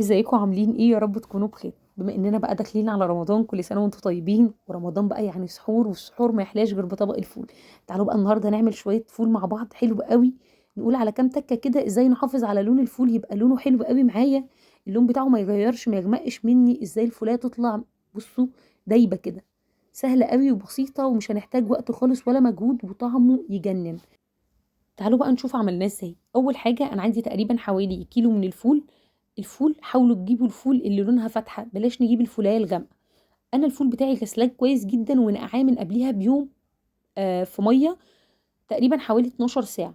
ازيكم عاملين ايه؟ يا رب تكونوا بخير. بما اننا بقى داخلين على رمضان، كل سنه وانتم طيبين. ورمضان بقى يعني سحور، والسحور ما يحلاش غير بطبق الفول. تعالوا بقى النهارده نعمل شويه فول مع بعض حلو قوي. نقول على كام تكه كده ازاي نحافظ على لون الفول يبقى لونه حلو قوي معايا. اللون بتاعه ما يغيرش ما يغمقش مني، ازاي الفوليه تطلع. بصوا، دايبه كده. سهله قوي وبسيطه ومش هنحتاج وقت خالص ولا مجهود، وطعمه يجنن. تعالوا بقى نشوف عملناه ازاي. اول حاجه انا عندي تقريبا حوالي كيلو من الفول. الفول حاولوا تجيبوا الفول اللي لونها فاتحه، بلاش نجيب الفولايه الغامقه. انا الفول بتاعي غسلاه كويس جدا ونقعاه من قبليها بيوم. في ميه. تقريبا حوالي 12 ساعه.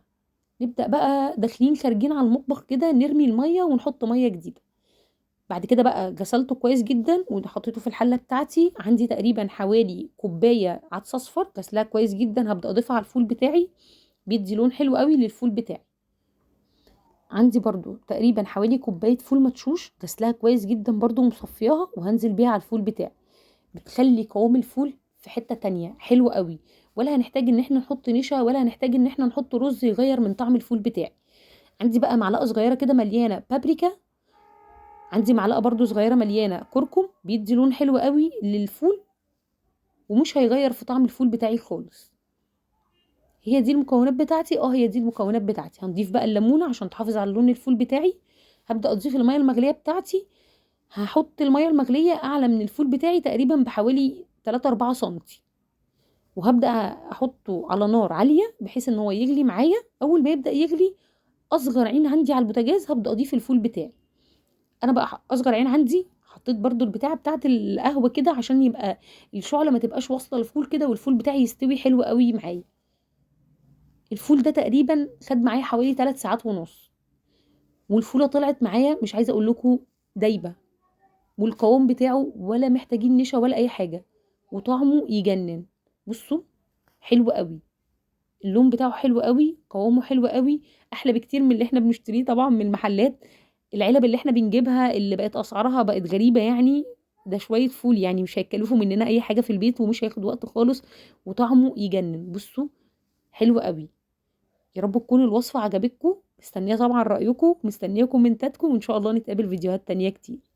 نبدا بقى داخلين خارجين على المطبخ كده، نرمي الميه ونحط ميه جديده. بعد كده بقى غسلته كويس جدا وحطيته في الحله بتاعتي. عندي تقريبا حوالي كوبايه عدس اصفر غسلها كويس جدا، هبدا اضيفها على الفول بتاعي. بيدي لون حلو قوي للفول بتاعي. عندي برضو تقريبا حوالي كوباية فول مدشوش غسلها كويس جدا برضو ومصفياها، وهنزل بيها على الفول بتاعي. بتخلي قوام الفول في حتة تانية حلو قوي. ولا هنحتاج ان احنا نحط نشا، ولا هنحتاج ان احنا نحط رز يغير من طعم الفول بتاعي. عندي بقى معلقة صغيرة كده مليانة بابريكا. عندي معلقة برضو صغيرة مليانة كركم، بيدي لون حلو قوي للفول. ومش هيغير في طعم الفول بتاعي خالص. هي دي المكونات بتاعتي. هي دي المكونات بتاعتي. هنضيف بقى الليمونة عشان تحافظ على لون الفول بتاعي. هبدأ اضيف المية المغلية بتاعتي. هحط المية المغلية اعلى من الفول بتاعي تقريبا بحوالي 3 4 سنتي. وهبدأ احطه على نار عالية بحيث ان هو يغلي معايا. اول ما يبدأ يغلي، اصغر عين عندي على البوتاجاز هبدأ اضيف الفول بتاعي. انا بقى اصغر عين عندي حطيت برضو البتاعة بتاعت القهوة كده عشان يبقى الشعلة ما تبقاش واصلة للفول كده، والفول بتاعي يستوي حلو قوي معايا. الفول ده تقريبا خد معايا حوالي 3 ساعات ونص. والفولة طلعت معايا مش عايزة اقول لكم دايبة. والقوام بتاعه ولا محتاجين نشا ولا اي حاجة. وطعمه يجنن. بصوا، حلو قوي. اللون بتاعه حلو قوي، قوامه حلو قوي. احلى بكتير من اللي احنا بنشتريه طبعا من المحلات. العلب اللي احنا بنجيبها اللي بقت اسعارها بقت غريبة يعني. ده شوية فول يعني مش هيكلفوا مننا اي حاجة في البيت ومش هياخد وقت خالص. وطعمه يجنن. بصوا، حلو قوي. يا رب تكون الوصفة عجبتكم. مستنية طبعا رأيكم، مستنية كومنتاتكم، وإن شاء الله نتقابل فيديوهات تانية كتير.